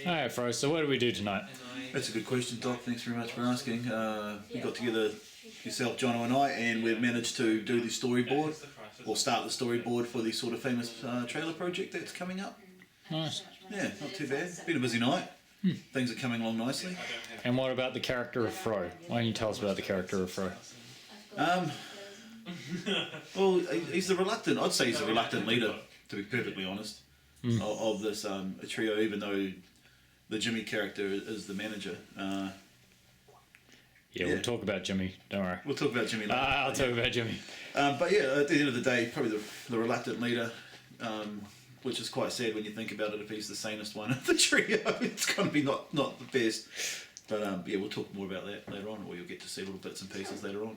Alright, Fro, so what do we do tonight? That's a good question, Doc. Thanks very much for asking. We got together, yourself, Jono and I, and we've managed to do the storyboard, or start the storyboard for the sort of famous trailer project that's coming up. Nice. Yeah, not too bad. Been a busy night. Things are coming along nicely. And what about the character of Fro? Why don't you tell us about the character of Fro? Well, he's the reluctant, I'd say he's a reluctant leader, to be perfectly honest, of this trio, even though the Jimmy character is the manager. Yeah, we'll talk about Jimmy, don't worry. We'll talk about Jimmy later. I'll talk about Jimmy. But yeah, at the end of the day, probably the reluctant leader, which is quite sad when you think about it. If he's the sanest one of the trio, it's going to be not the best. But yeah, we'll talk more about that later on, or you'll get to see little bits and pieces later on.